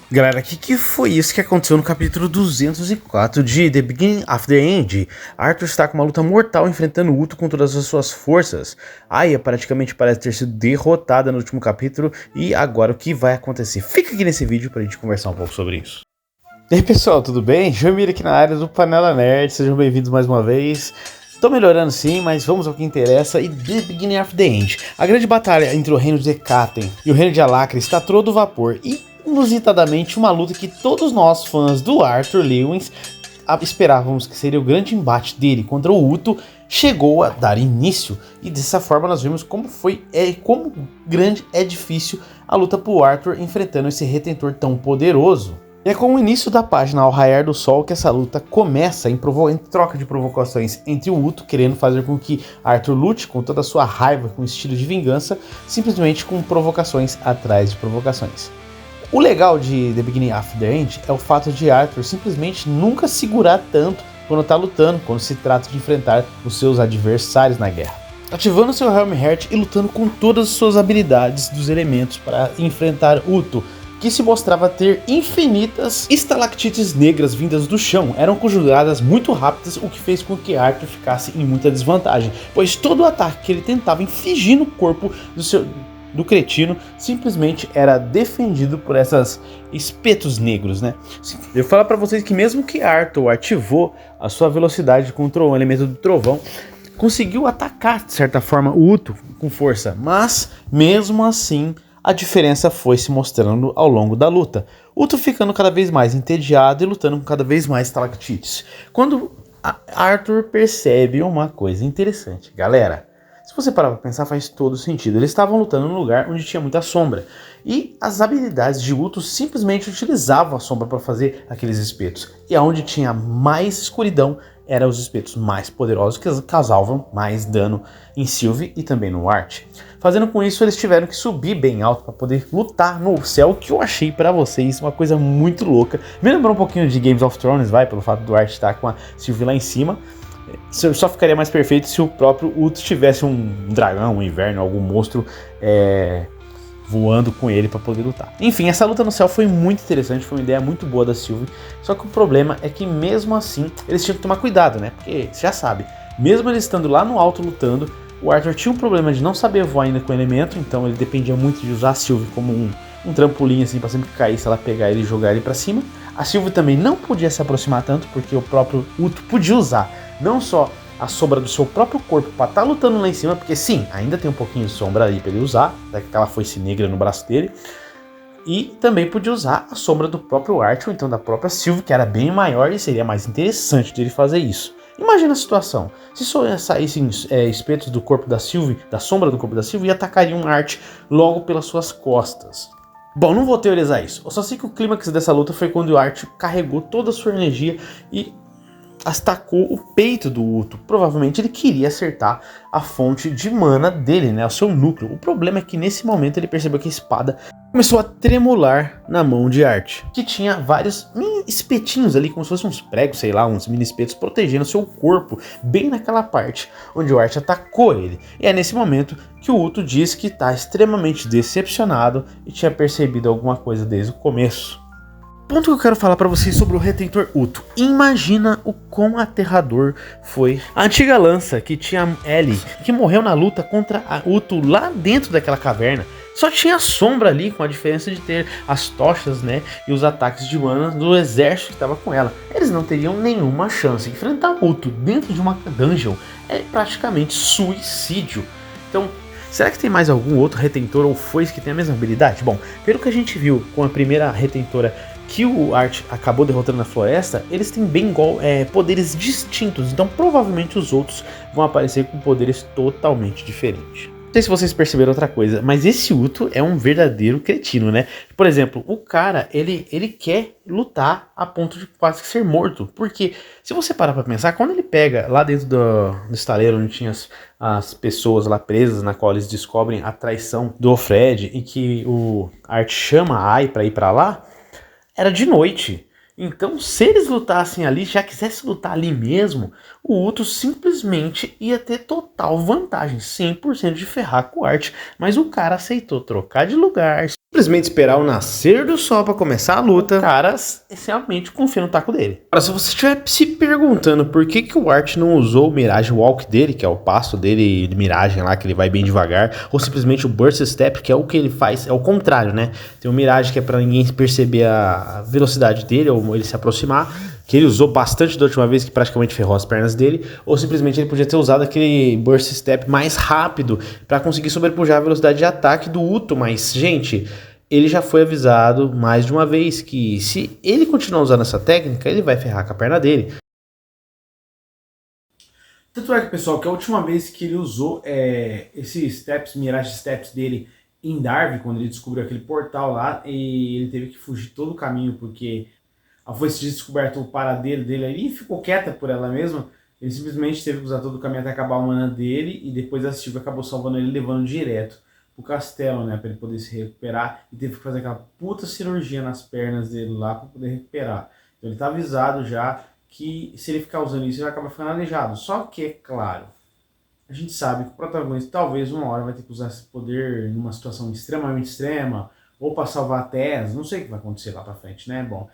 Galera, o que foi isso que aconteceu no capítulo 204 de The Beginning of the End? Arthur está com uma luta mortal enfrentando o Uto com todas as suas forças. Aya praticamente parece ter sido derrotada no último capítulo e agora o que vai acontecer? Fica aqui nesse vídeo pra gente conversar um pouco sobre isso. E aí pessoal, tudo bem? Joemir aqui na área do Panela Nerd, sejam bem-vindos mais uma vez. Tô melhorando sim, mas vamos ao que interessa e The Beginning of the End. A grande batalha entre o reino de Hecate e o reino de Alacre está todo vapor e, inusitadamente, uma luta que todos nós fãs do Arthur Lewis esperávamos que seria o grande embate dele contra o Uto, chegou a dar início. E dessa forma nós vimos como como grande é difícil a luta pro Arthur enfrentando esse retentor tão poderoso. E é com o início da página Ao Raiar do Sol que essa luta começa em troca de provocações entre o Uto, querendo fazer com que Arthur lute com toda a sua raiva, com estilo de vingança, simplesmente com provocações atrás de provocações. O legal de The Beginning of the End é o fato de Arthur simplesmente nunca segurar tanto quando está lutando, quando se trata de enfrentar os seus adversários na guerra. Ativando seu Helmheart e lutando com todas as suas habilidades dos elementos para enfrentar Uto, que se mostrava ter infinitas estalactites negras vindas do chão, eram conjuradas muito rápidas, o que fez com que Arthur ficasse em muita desvantagem, pois todo o ataque que ele tentava infligir no corpo do cretino simplesmente era defendido por esses espetos negros, né? Eu vou falar para vocês que mesmo que Arthur ativou a sua velocidade contra o elemento do trovão, conseguiu atacar de certa forma o Uto com força, mas mesmo assim a diferença foi se mostrando ao longo da luta. Uto ficando cada vez mais entediado e lutando com cada vez mais estalactites. Quando Arthur percebe uma coisa interessante, galera, se você parar pra pensar, faz todo sentido. Eles estavam lutando num lugar onde tinha muita sombra. E as habilidades de Uto simplesmente utilizavam a sombra para fazer aqueles espetos. E aonde tinha mais escuridão, eram os espetos mais poderosos que causavam mais dano em Sylvie e também no Art. Fazendo com isso, eles tiveram que subir bem alto para poder lutar no céu, que eu achei para vocês uma coisa muito louca. Me lembrou um pouquinho de Games of Thrones, pelo fato do Art estar com a Sylvie lá em cima. Só ficaria mais perfeito se o próprio Uto tivesse um dragão, um inverno, algum monstro voando com ele para poder lutar. Enfim, essa luta no céu foi muito interessante, foi uma ideia muito boa da Sylvie. Só que o problema é que mesmo assim eles tinham que tomar cuidado, né? Porque você já sabe, mesmo eles estando lá no alto lutando, o Arthur tinha um problema de não saber voar ainda com o elemento, então ele dependia muito de usar a Sylvie como um trampolim assim para sempre que caísse ela pegar ele e jogar ele para cima. A Sylvie também não podia se aproximar tanto porque o próprio Uto podia usar não só a sombra do seu próprio corpo para estar lutando lá em cima, porque sim, ainda tem um pouquinho de sombra ali para ele usar, daquela foice negra no braço dele, e também podia usar a sombra do próprio Arthur, então da própria Sylvie, que era bem maior e seria mais interessante dele fazer isso. Imagina a situação, se só saíssem espetos do corpo da Sylvie, da sombra do corpo da Sylvie, e atacariam um Arthur logo pelas suas costas. Bom, não vou teorizar isso, eu só sei que o clímax dessa luta foi quando o Arthur carregou toda a sua energia e atacou o peito do Uto. Provavelmente ele queria acertar a fonte de mana dele, né, o seu núcleo. O problema é que nesse momento ele percebeu que a espada começou a tremular na mão de Art, que tinha vários mini espetinhos ali, como se fossem uns pregos, sei lá, uns mini espetos protegendo seu corpo, bem naquela parte onde o Art atacou ele. E é nesse momento que o Uto diz que está extremamente decepcionado e tinha percebido alguma coisa desde o começo. Ponto que eu quero falar pra vocês sobre o Retentor Uto. Imagina o quão aterrador foi a antiga lança que tinha Ellie, que morreu na luta contra a Uto lá dentro daquela caverna. Só tinha sombra ali, com a diferença de ter as tochas, né, e os ataques de mana do exército que estava com ela. Eles não teriam nenhuma chance. Enfrentar Uto dentro de uma dungeon é praticamente suicídio. Então, será que tem mais algum outro retentor ou foice que tem a mesma habilidade? Bom, pelo que a gente viu com a primeira retentora que o Art acabou derrotando na floresta, eles têm bem poderes distintos, então provavelmente os outros vão aparecer com poderes totalmente diferentes. Não sei se vocês perceberam outra coisa, mas esse Uto é um verdadeiro cretino, né? Por exemplo, o cara, ele quer lutar a ponto de quase que ser morto, porque se você parar pra pensar, quando ele pega lá dentro do estaleiro onde tinha as pessoas lá presas, na qual eles descobrem a traição do Fred e que o Art chama a Ai pra ir pra lá, era de noite. Então, se eles lutassem ali, já quisesse lutar ali mesmo, o Uto simplesmente ia ter total vantagem, 100% de ferrar com o Art. Mas o cara aceitou trocar de lugar, simplesmente esperar o nascer do sol pra começar a luta, o cara realmente confia no taco dele. Agora, se você estiver se perguntando por que o Art não usou o Mirage Walk dele, que é o passo dele de miragem lá, que ele vai bem devagar, ou simplesmente o Burst Step, que é o que ele faz, é o contrário, né? Tem o Mirage que é pra ninguém perceber a velocidade dele, ou ele se aproximar, que ele usou bastante da última vez, que praticamente ferrou as pernas dele, ou simplesmente ele podia ter usado aquele Burst Step mais rápido para conseguir sobrepujar a velocidade de ataque do Uto, mas, gente, ele já foi avisado mais de uma vez que se ele continuar usando essa técnica, ele vai ferrar com a perna dele. Tanto é que, pessoal, que a última vez que ele usou esses steps, Mirage Steps dele em Darwin, quando ele descobriu aquele portal lá, e ele teve que fugir todo o caminho, porque a foi descoberto o paradeiro dele ali e ficou quieta por ela mesma. Ele simplesmente teve que usar todo o caminho até acabar a mana dele, e depois a Sylvia acabou salvando ele, levando direto pro castelo, né, pra ele poder se recuperar, e teve que fazer aquela puta cirurgia nas pernas dele lá pra poder recuperar. Então ele tá avisado já que se ele ficar usando isso, ele vai acabar ficando aleijado. Só que, é claro, a gente sabe que o protagonista talvez uma hora vai ter que usar esse poder numa situação extremamente extrema, ou para salvar a Tess, não sei o que vai acontecer lá pra frente, né? Bom,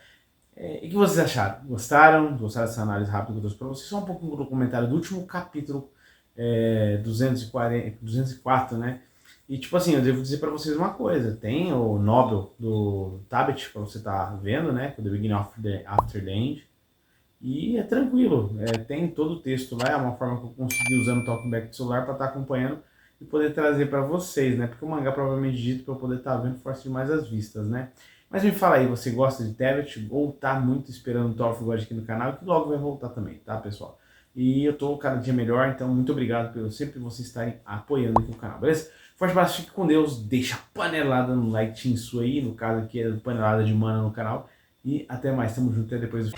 e o que vocês acharam? Gostaram? Gostaram dessa análise rápida que eu trouxe para vocês? Só um pouco do comentário do último capítulo, 204, né? E tipo assim, eu devo dizer para vocês uma coisa, tem o Nobel do Tabet, para você estar vendo, né? O The Beginning After the End. E é tranquilo, tem todo o texto lá, é uma forma que eu consegui usando o Talkback do celular para estar acompanhando e poder trazer para vocês, né? Porque o mangá provavelmente dito para eu poder estar vendo força demais as vistas, né? Mas me fala aí, você gosta de Tablet ou tá muito esperando o Top God aqui no canal, que logo vai voltar também, tá, pessoal? E eu tô cada dia melhor, então muito obrigado por sempre vocês estarem apoiando aqui o canal, beleza? Forte abraço, fique com Deus, deixa a panelada no like sua aí, no caso aqui é panelada de mana no canal, e até mais, tamo junto, até depois do